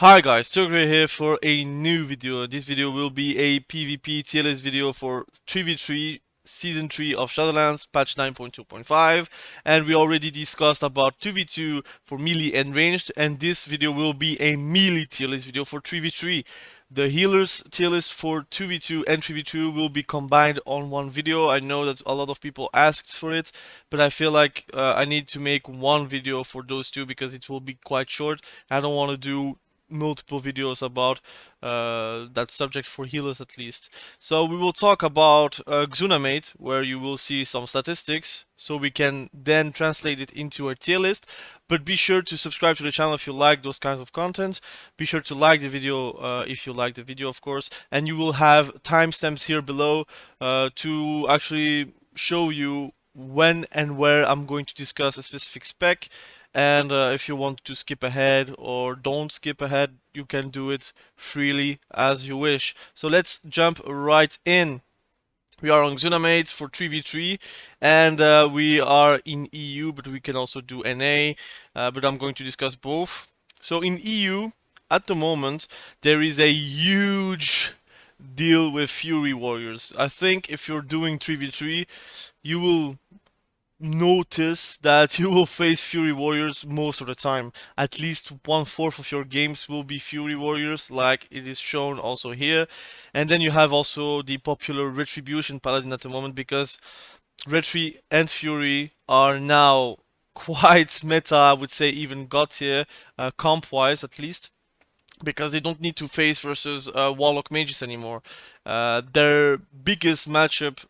Hi guys, Thogrey here for a new video. This video will be a PvP tier list video for 3v3 Season 3 of Shadowlands, patch 9.2.5, and we already discussed about 2v2 for melee and ranged, and this video will be a melee tier list video for 3v3. The healers tier list for 2v2 and 3v2 will be combined on one video. I know that a lot of people asked for it, but I feel like I need to make one video for those two because it will be quite short. I don't want to do multiple videos about that subject for healers at least. So we will talk about Xunamate, where you will see some statistics, so we can then translate it into a tier list. But be sure to subscribe to the channel if you like those kinds of content. Be sure to like the video if you like the video, of course. And you will have timestamps here below to actually show you when and where I'm going to discuss a specific spec. And if you want to skip ahead or don't skip ahead, you can do it freely as you wish. So let's jump right in. We are on Xunamate for 3v3 and we are in EU, but we can also do NA, but I'm going to discuss both. So in EU, at the moment, there is a huge deal with Fury Warriors. I think if you're doing 3v3, you will notice that you will face Fury Warriors most of the time. At least 1/4 of your games will be Fury Warriors, like it is shown also here. And then you have also the popular Retribution Paladin at the moment, because Retri and Fury are now quite meta, I would say even god tier, comp-wise at least. Because they don't need to face versus warlock mages anymore. Their biggest matchup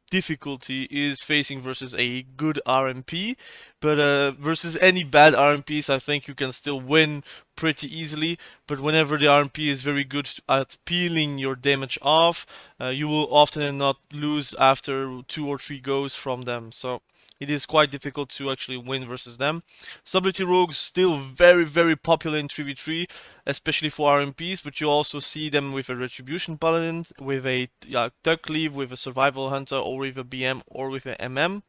difficulty is facing versus a good RMP, but versus any bad RMPs, I think you can still win pretty easily. But whenever the RMP is very good at peeling your damage off, you will often not lose after 2 or 3 goes from them. So it is quite difficult to actually win versus them. Stability Rogues still very popular in 3v3, especially for RMPs, but you also see them with a Retribution Paladin, with a Thug Cleave, with a Survival Hunter, or with a BM, or with a MM.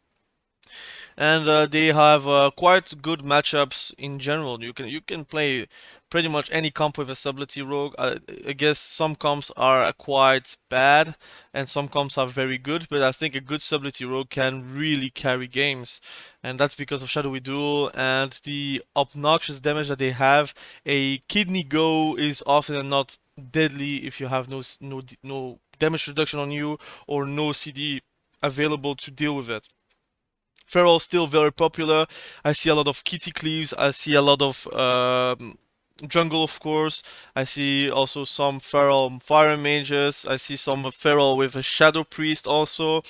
And they have quite good matchups in general. You can play pretty much any comp with a Stability Rogue. I guess some comps are quite bad and some comps are very good, but I think a good Stability Rogue can really carry games, and that's because of Shadowy Duel and the obnoxious damage that they have. A Kidney Go is often not deadly if you have no damage reduction on you or no CD available to deal with it. Feral still very popular. I see a lot of kitty cleaves. I see a lot of jungle, of course. I see also some feral fire mages. I see some feral with a shadow priest also.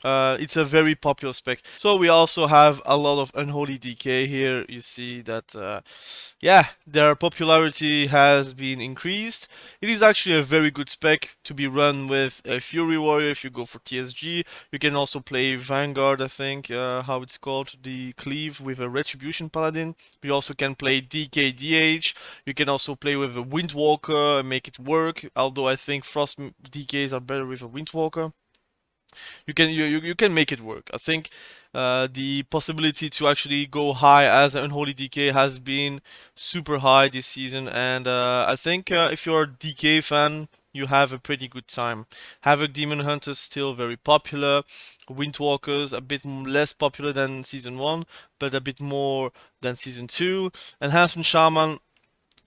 It's a very popular spec. So we also have a lot of Unholy Dk here. You see that, yeah, their popularity has been increased. It is actually a very good spec to be run with a Fury Warrior if you go for TSG. You can also play Vanguard, I think, how it's called, the Cleave with a Retribution Paladin. You also can play DK/DH. You can also play with a Windwalker and make it work, although I think Frost DKs are better with a Windwalker. You can make it work. I think the possibility to actually go high as an Unholy Dk has been super high this season, and I think if you're a DK fan, you have a pretty good time. HAVOC Demon Hunters still very popular. Windwalkers a bit less popular than season 1, but a bit more than season 2. Enhancement Shaman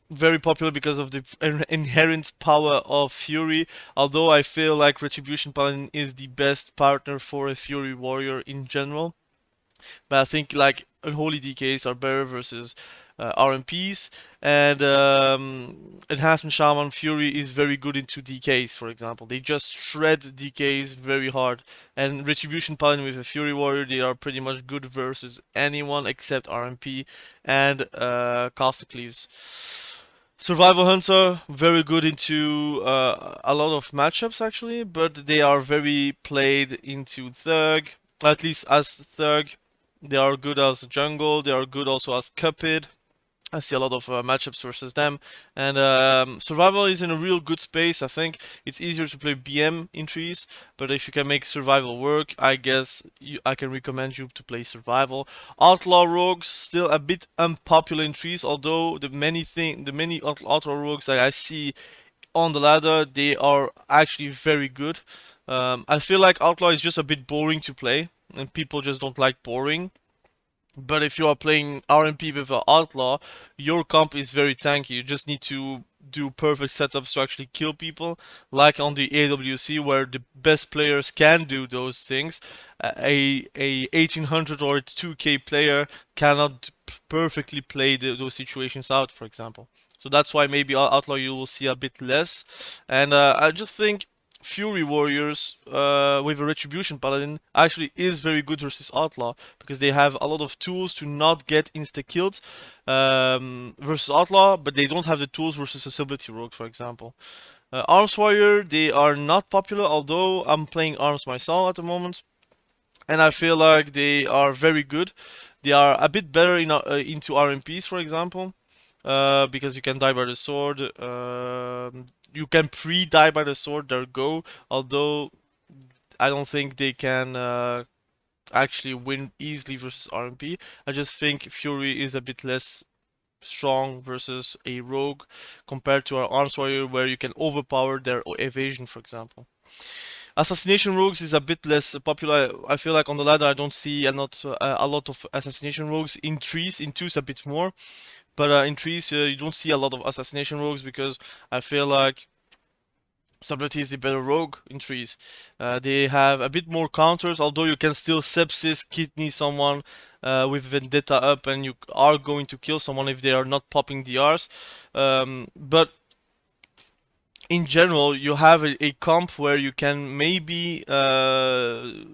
very popular because of the inherent power of Fury, although I feel like Retribution Paladin is the best partner for a Fury Warrior in general. But I think like Unholy DKs are better versus RMPs, and Enhancement Shaman Fury is very good into DKs, for example. They just shred DKs very hard, and Retribution Paladin with a Fury Warrior, they are pretty much good versus anyone except RMP and Caster Cleaves. Survival Hunter, very good into a lot of matchups actually, but they are very played into Thug, at least as Thug. They are good as jungle, they are good also as Cupid. I see a lot of matchups versus them, and survival is in a real good space. I think it's easier to play BM in trees, but if you can make survival work, I guess I can recommend you to play survival. Outlaw rogues still a bit unpopular in trees, although the many outlaw rogues that I see on the ladder, they are actually very good. I feel like outlaw is just a bit boring to play, and people just don't like boring. But if you are playing RMP with an Outlaw, your comp is very tanky. You just need to do perfect setups to actually kill people, like on the AWC, where the best players can do those things. A 1800 or a 2K player cannot perfectly play those situations out, for example. So that's why maybe Outlaw you will see a bit less. And I just think Fury Warriors with a Retribution Paladin actually is very good versus Outlaw because they have a lot of tools to not get insta-killed versus Outlaw, but they don't have the tools versus Accessibility Rogue, for example. Arms Warrior, they are not popular, although I'm playing Arms myself at the moment, and I feel like they are very good. They are a bit better into RMPs, for example, because you can die by the sword. You can pre-die by the sword, there go. Although I don't think they can actually win easily versus RMP. I just think Fury is a bit less strong versus a rogue compared to our arms warrior, where you can overpower their evasion, for example. Assassination rogues is a bit less popular. I feel like on the ladder I don't see a lot of assassination rogues. In trees, in twos a bit more, but in trees you don't see a lot of assassination rogues because I feel like Subtlety is the better rogue in trees. They have a bit more counters, although you can still sepsis, kidney someone with Vendetta up, and you are going to kill someone if they are not popping DRs. But in general, you have a comp where you can maybe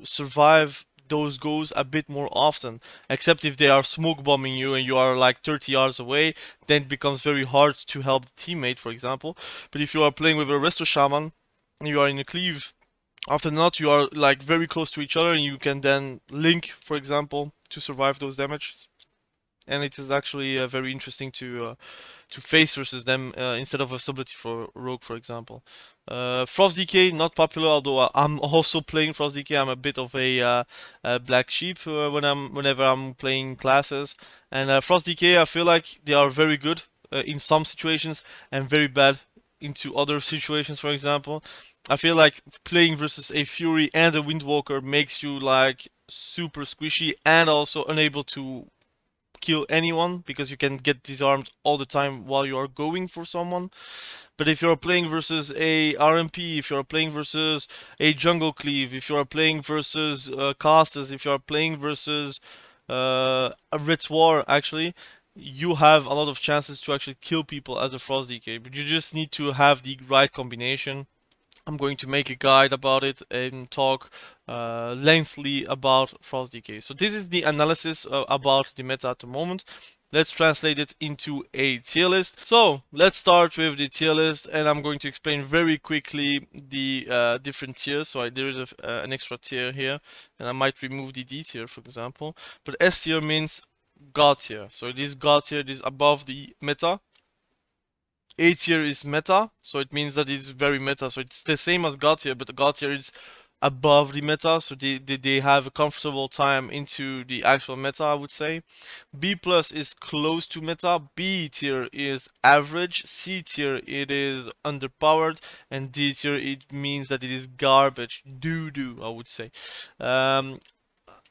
survive those goes a bit more often, except if they are smoke bombing you and you are like 30 yards away, then it becomes very hard to help the teammate, for example. But if you are playing with a resto shaman, you are in a cleave, often not you are like very close to each other and you can then link, for example, to survive those damages. And it is actually very interesting to face versus them instead of a subtlety for rogue, for example. Frost DK not popular, although I'm also playing Frost DK. I'm a bit of a black sheep whenever I'm playing classes. And Frost DK, I feel like they are very good in some situations and very bad into other situations. For example, I feel like playing versus a Fury and a Windwalker makes you like super squishy and also unable to kill anyone because you can get disarmed all the time while you are going for someone. But if you're playing versus a RMP, if you're playing versus a jungle cleave, if you're playing versus casters, if you're playing versus a Ritz War, actually, you have a lot of chances to actually kill people as a Frost DK. But you just need to have the right combination. I'm going to make a guide about it and talk lengthily about Frost DK. So this is the analysis about the meta at the moment. Let's translate it into a tier list. So let's start with the tier list, and I'm going to explain very quickly the different tiers. So there is an extra tier here, and I might remove the D tier, for example. But S tier means God tier. So it is God tier, it is above the meta. A tier is meta, so it means that it's very meta. So it's the same as God tier, but the God tier is above the meta, so they have a comfortable time into the actual meta, I would say. B plus is close to meta, B tier is average, C tier it is underpowered, and D tier it means that it is garbage, doo-doo, I would say.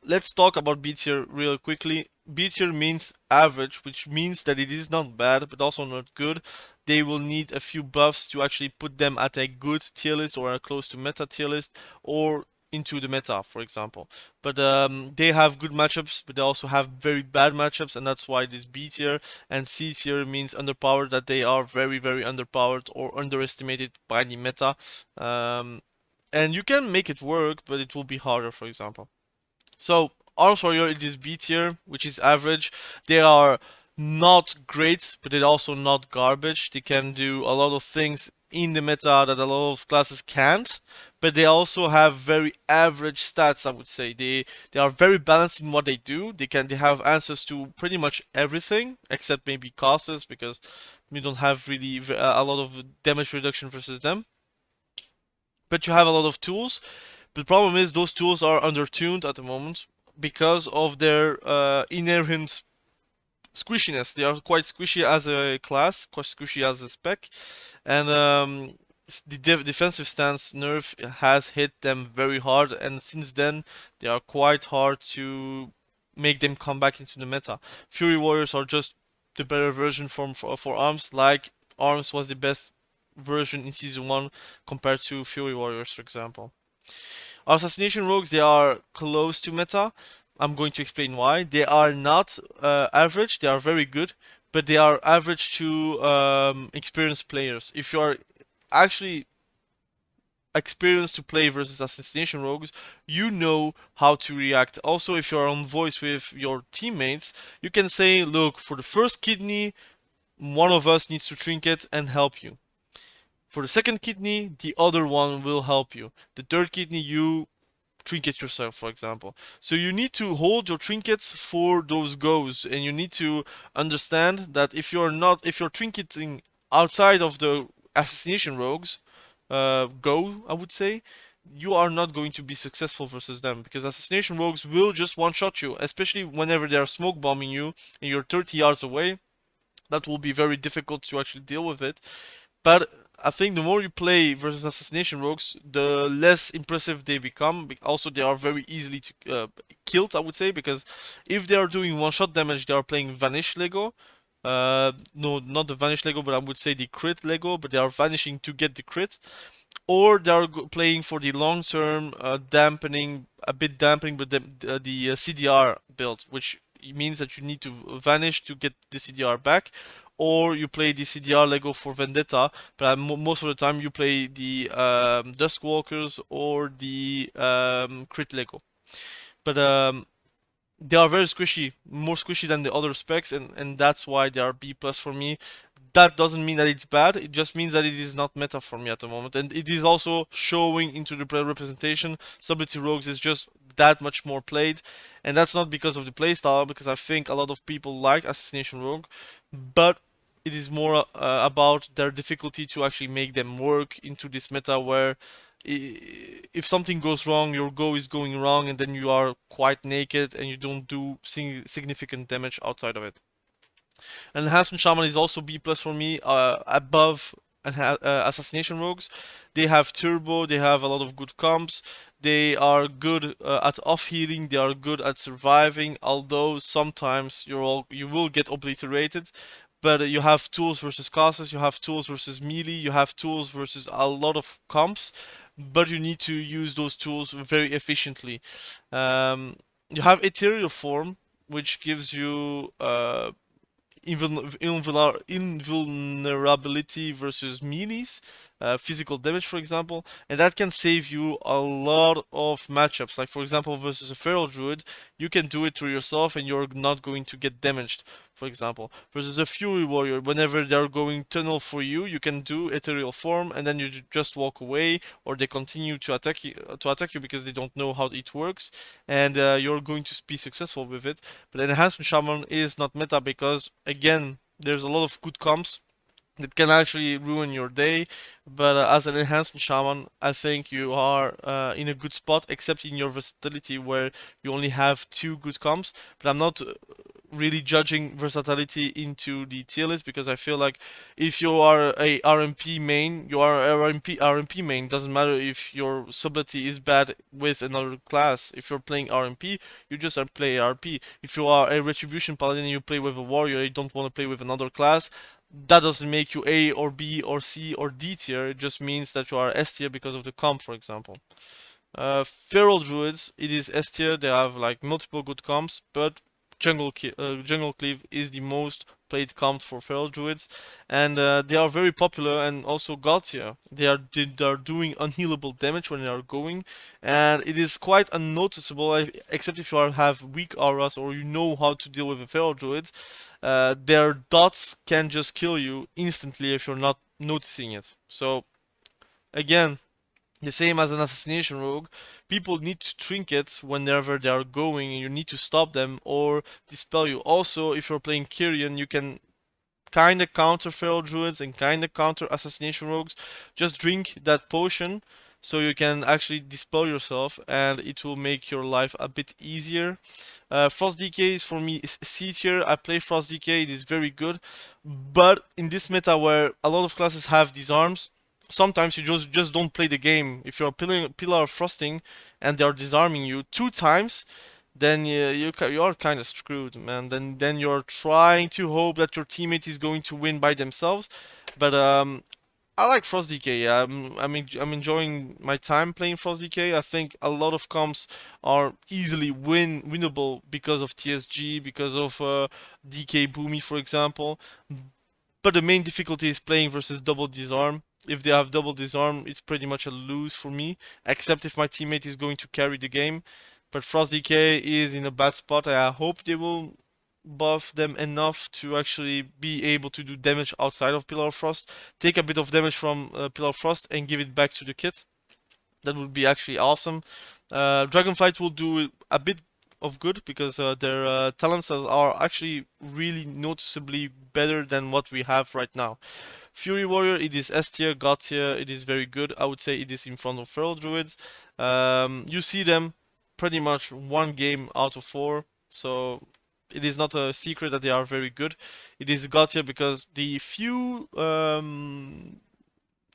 Let's talk about B tier real quickly. B tier means average, which means that it is not bad, but also not good. They will need a few buffs to actually put them at a good tier list or a close to meta tier list or into the meta, for example. But they have good matchups, but they also have very bad matchups, and that's why it is B tier. And C tier means underpowered, that they are very, very underpowered or underestimated by the meta. And you can make it work, but it will be harder, for example. So Arms Warrior, it is B tier, which is average. They are not great, but they're also not garbage. They can do a lot of things in the meta that a lot of classes can't, but they also have very average stats. I would say they are very balanced in what they do. They have answers to pretty much everything except maybe causes, because you don't have really a lot of damage reduction versus them. But you have a lot of tools. But the problem is those tools are undertuned at the moment because of their inherent squishiness. They are quite squishy as a class, quite squishy as a spec, and the defensive stance nerf has hit them very hard, and since then they are quite hard to make them come back into the meta. Fury Warriors are just the better version for arms, like arms was the best version in season 1 compared to Fury Warriors, for example. Assassination Rogues, they are close to meta. I'm going to explain why. They are not average, they are very good, but they are average to experienced players. If you are actually experienced to play versus Assassination Rogues, you know how to react. Also, if you're on voice with your teammates, you can say, look, for the first kidney, one of us needs to trinket and help you. For the second kidney, the other one will help you. The third kidney, you trinket yourself, for example. So you need to hold your trinkets for those goes, and you need to understand that if you're trinketing outside of the Assassination Rogues go, I would say, you are not going to be successful versus them, because Assassination Rogues will just one-shot you, especially whenever they are smoke bombing you and you're 30 yards away. That will be very difficult to actually deal with it. But I think the more you play versus Assassination Rogues, the less impressive they become. Also, they are very easily killed, I would say, because if they are doing one-shot damage, they are playing Vanish Lego. No, not the Vanish Lego, but I would say the crit Lego, but they are vanishing to get the crit. Or they are playing for the long-term dampening, a bit dampening, but the CDR build, which means that you need to vanish to get the CDR back. Or you play the CDR Lego for Vendetta, but most of the time you play the Duskwalkers or the Crit Lego. But they are very squishy, more squishy than the other specs, and that's why they are B+ for me. That doesn't mean that it's bad, it just means that it is not meta for me at the moment, and it is also showing into the representation. Subtlety Rogues is just that much more played, and that's not because of the playstyle, because I think a lot of people like Assassination Rogue, but it is more about their difficulty to actually make them work into this meta where if something goes wrong, your go is going wrong, and then you are quite naked and you don't do significant damage outside of it. Enhancement Shaman is also B+ for me, above Assassination Rogues. They have turbo, they have a lot of good comps, they are good at off-healing, they are good at surviving, although sometimes you will get obliterated. But you have tools versus classes, you have tools versus melee, you have tools versus a lot of comps, but you need to use those tools very efficiently. You have Ethereal Form, which gives you invulnerability versus melees, physical damage, for example, and that can save you a lot of matchups. Like, for example, versus a feral druid, you can do it to yourself and you're not going to get damaged, for example. Versus a fury warrior, whenever they're going tunnel for you, you can do ethereal form and then you just walk away, or they continue to attack you because they don't know how it works, and you're going to be successful with it. But Enhancement Shaman is not meta because, again, there's a lot of good comps that can actually ruin your day. But as an Enhancement Shaman, I think you are in a good spot, except in your versatility where you only have 2 good comps. But I'm not really judging versatility into the tier list, because I feel like if you are a RMP main, you are a RMP main. Doesn't matter if your subtlety is bad with another class. If you're playing RMP, you just play RP. If you are a Retribution Paladin and you play with a warrior, you don't want to play with another class, that doesn't make you A or B or C or D tier. It just means that you are S tier because of the comp, for example. Feral Druids, it is S tier. They have like multiple good comps, but Jungle Cleave is the most played comp for feral druids, and they are very popular and also god tier. They are doing unhealable damage when they are going, and it is quite unnoticeable, except if you have weak auras or you know how to deal with the feral druids. Their dots can just kill you instantly if you're not noticing it. So again, the same as an Assassination Rogue, people need to trinket whenever they are going, and you need to stop them or dispel you. Also, if you're playing Kyrian, you can kinda counter Feral Druids and kinda counter Assassination Rogues. Just drink that potion so you can actually dispel yourself, and it will make your life a bit easier. Frost DK is for me C tier. I play Frost DK, it is very good, but in this meta where a lot of classes have disarms, sometimes you just don't play the game. If you're pillar of frosting and they are disarming you 2 times, then you are kind of screwed, man. Then you're trying to hope that your teammate is going to win by themselves. But I like Frost DK. I'm enjoying my time playing Frost DK. I think a lot of comps are easily winnable because of TSG, because of DK Boomy, for example. But the main difficulty is playing versus double disarm. If they have double disarm, it's pretty much a lose for me, except if my teammate is going to carry the game. But Frost DK is in a bad spot. I hope they will buff them enough to actually be able to do damage outside of Pillar of Frost. Take a bit of damage from Pillar of Frost and give it back to the kit. That would be actually awesome. Dragonflight will do a bit of good because their talents are actually really noticeably better than what we have right now. Fury Warrior, it is S tier, God tier, it is very good. I would say it is in front of Feral Druids. You see them pretty much 1 game out of 4, so it is not a secret that they are very good. It is God tier because the few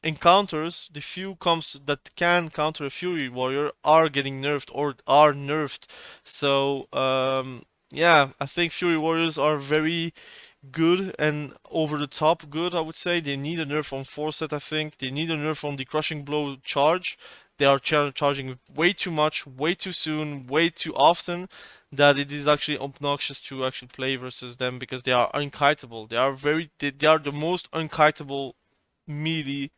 encounters, the few comps that can counter a Fury Warrior are getting nerfed or are nerfed. So yeah, I think Fury Warriors are very good and over the top good, I would say. They need a nerf on Forset, I think. They need a nerf on the Crushing Blow charge. They are charging way too much, way too soon, way too often, that it is actually obnoxious to actually play versus them because they are unkiteable. They are the most unkiteable melee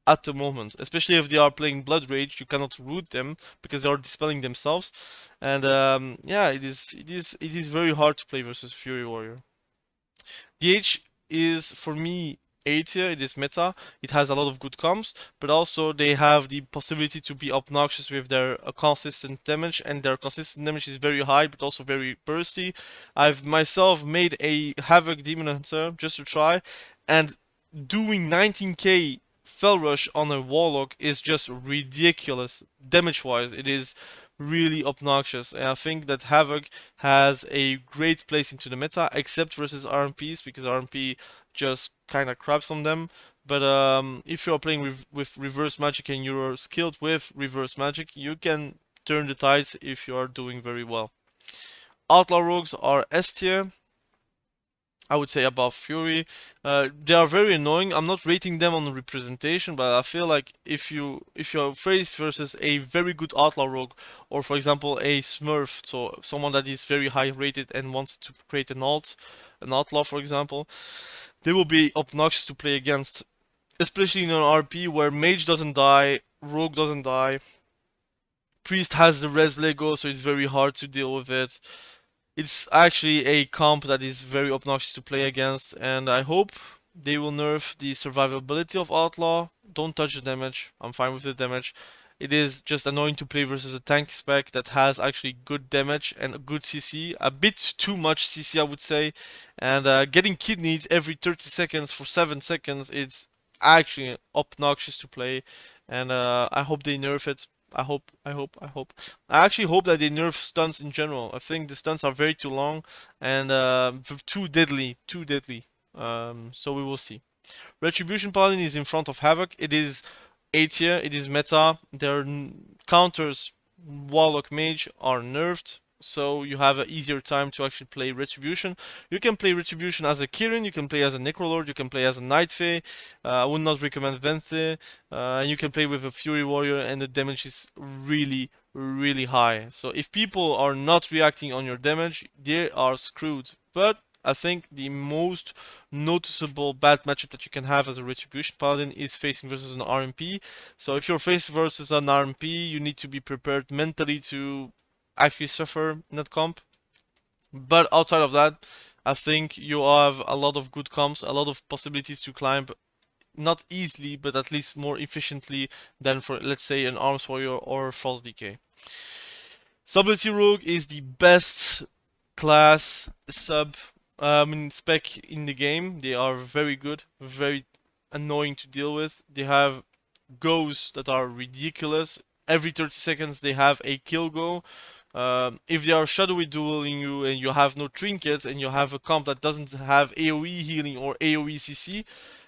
at the moment, especially if they are playing Blood Rage. You cannot root them because they are dispelling themselves, and yeah, it is very hard to play versus Fury Warrior. DH is for me A tier. It is meta. It has a lot of good comps, but also they have the possibility to be obnoxious with their consistent damage, and their consistent damage is very high, but also very bursty. I've myself made a HAVOC Demon Hunter just to try, and doing 19k Fell Rush on a Warlock is just ridiculous damage-wise. It is really obnoxious, and I think that HAVOC has a great place into the meta, except versus RMPs, because RMP just kind of craps on them. But if you're playing with reverse magic and you're skilled with reverse magic, you can turn the tides if you are doing very well. Outlaw Rogues are S tier. I would say above Fury. They are very annoying. I'm not rating them on the representation, but I feel like if you're faced versus a very good Outlaw Rogue, or for example a Smurf, so someone that is very high rated and wants to create an Outlaw for example, they will be obnoxious to play against, especially in an RP where Mage doesn't die, Rogue doesn't die, Priest has the res Lego, so it's very hard to deal with it. It's actually a comp that is very obnoxious to play against, and I hope they will nerf the survivability of Outlaw. Don't touch the damage. I'm fine with the damage. It is just annoying to play versus a tank spec that has actually good damage and a good CC. A bit too much CC, I would say. And getting kidneys every 30 seconds for 7 seconds, it's actually obnoxious to play. And I hope they nerf it. I hope. I actually hope that they nerf stunts in general. I think the stunts are very too long and too deadly. So we will see. Retribution Paladin is in front of HAVOC. It is A tier. It is meta. Their counters, Warlock Mage, are nerfed, so you have an easier time to actually play Retribution. You can play Retribution as a Kirin, you can play as a Necrolord, you can play as a Night Fae. I would not recommend Venthe. You can play with a Fury Warrior, and the damage is really, really high. So if people are not reacting on your damage, they are screwed. But I think the most noticeable bad matchup that you can have as a Retribution Paladin is facing versus an RMP. So if you're facing versus an RMP, you need to be prepared mentally to actually suffer in that comp. But outside of that, I think you have a lot of good comps, a lot of possibilities to climb, not easily, but at least more efficiently than for, let's say, an Arms Warrior or Frost DK. Subtlety Rogue is the best class sub spec in the game. They are very good, very annoying to deal with. They have goes that are ridiculous. Every 30 seconds they have a kill go. If they are shadowy dueling you and you have no trinkets and you have a comp that doesn't have AoE healing or AoE CC,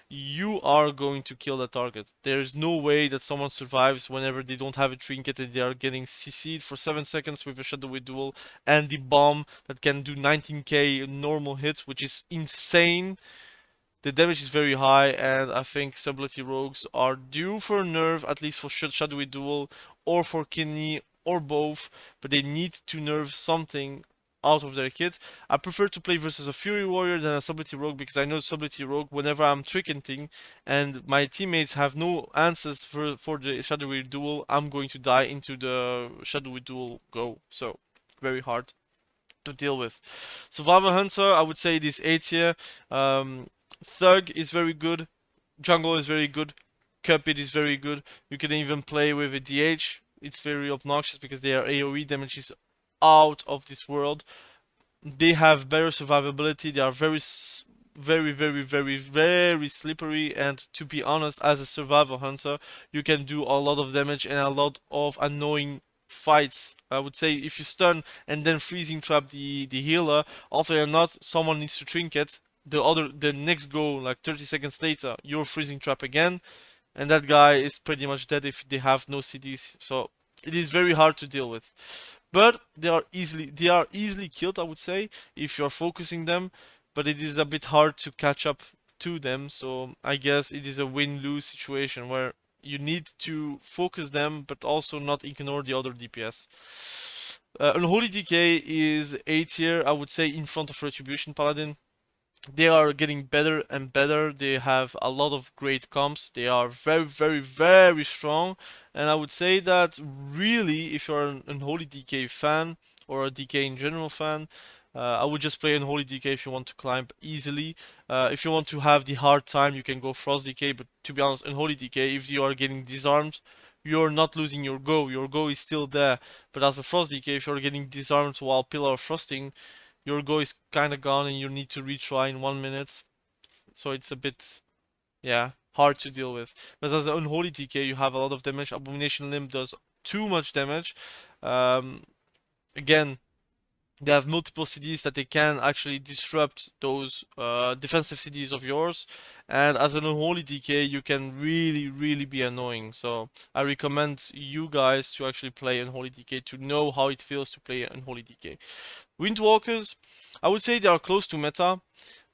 you are going to kill the target. There is no way that someone survives whenever they don't have a trinket and they are getting CC'd for 7 seconds with a shadowy duel and the bomb that can do 19k normal hits, which is insane. The damage is very high, and I think Subtlety Rogues are due for a nerf, at least for Shadowy Duel, or for Kidney, or both, but they need to nerf something out of their kit. I prefer to play versus a Fury Warrior than a Subtlety Rogue, because I know Subtlety Rogue, whenever I'm tricketing, and my teammates have no answers for the Shadowy Duel, I'm going to die into the Shadowy Duel go, so very hard to deal with. Survivor Hunter, I would say it is A tier. Thug is very good. Jungle is very good. Cupid is very good. You can even play with a DH. It's very obnoxious because their AoE damage is out of this world. They have better survivability. They are very slippery, and to be honest, as a survival hunter, you can do a lot of damage and a lot of annoying fights. I would say if you stun and then freezing trap the healer, also or not, someone needs to trinket. The next go, like 30 seconds later, you're freezing trap again, and that guy is pretty much dead if they have no CDs. So it is very hard to deal with. But they are easily killed, I would say, if you're focusing them. But it is a bit hard to catch up to them. So I guess it is a win-lose situation where you need to focus them, but also not ignore the other DPS. Unholy Dk is A tier, I would say, in front of Retribution Paladin. They are getting better and better. They have a lot of great comps. They are very strong. And I would say that really, if you're an Unholy Dk fan or a DK in general fan, I would just play Unholy Dk if you want to climb easily. If you want to have the hard time, you can go Frost DK. But to be honest, Unholy DK, if you are getting disarmed, you're not losing your go. Your go is still there. But as a Frost DK, if you're getting disarmed while Pillar Frosting, your go is kind of gone and you need to retry in 1 minute. So it's a bit, yeah, hard to deal with. But as an Unholy DK, you have a lot of damage. Abomination Limb does too much damage. Again, they have multiple CDs that they can actually disrupt those defensive CDs of yours. And as an Unholy DK, you can really be annoying. So I recommend you guys to actually play Unholy DK to know how it feels to play Unholy DK. Windwalkers, I would say they are close to meta.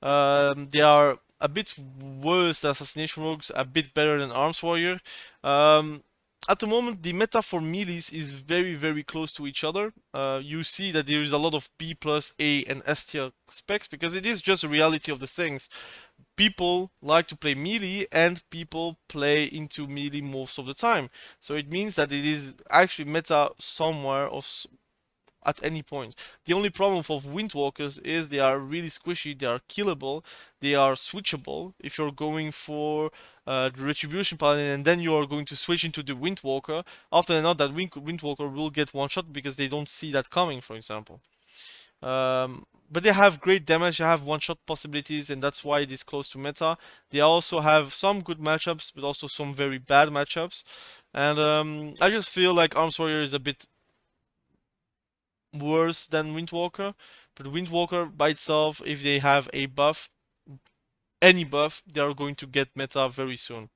They are a bit worse than Assassination Rogues, a bit better than Arms Warrior. At the moment, the meta for melees is very close to each other. You see that there is a lot of B plus, A, and S tier specs because it is just a reality of the things. People like to play melee and people play into melee most of the time. So it means that it is actually meta somewhere at any point. The only problem for Windwalkers is they are really squishy, they are killable, they are switchable. If you're going for the Retribution Paladin and then you are going to switch into the Windwalker, often than not that Windwalker will get one shot because they don't see that coming, for example. But they have great damage, they have one-shot possibilities, and that's why it is close to meta. They also have some good matchups, but also some very bad matchups. And I just feel like Arms Warrior is a bit worse than Windwalker, but Windwalker by itself, if they have a buff, any buff, they are going to get meta very soon.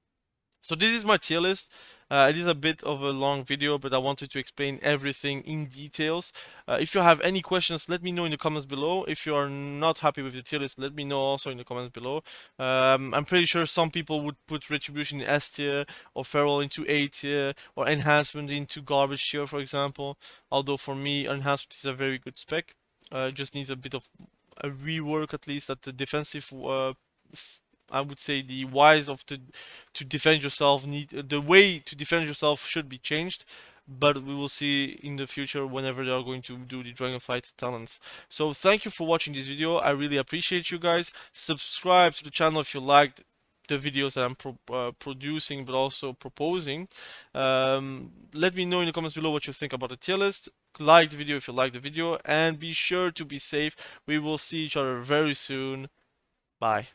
So this is my tier list. It is a bit of a long video, but I wanted to explain everything in details. If you have any questions, let me know in the comments below. If you are not happy with the tier list, let me know also in the comments below. I'm pretty sure some people would put Retribution in S tier, or Feral into A tier, or Enhancement into Garbage tier, for example. Although for me, Enhancement is a very good spec. It just needs a bit of a rework, at least at the defensive. I would say the wise of to defend yourself the way to defend yourself should be changed, but we will see in the future whenever they are going to do the Dragonflight talents. So thank you for watching this video. I really appreciate you guys. Subscribe to the channel if you liked the videos that I'm producing, but also proposing. Let me know in the comments below what you think about the tier list. Like the video if you like the video, and be sure to be safe. We will see each other very soon. Bye.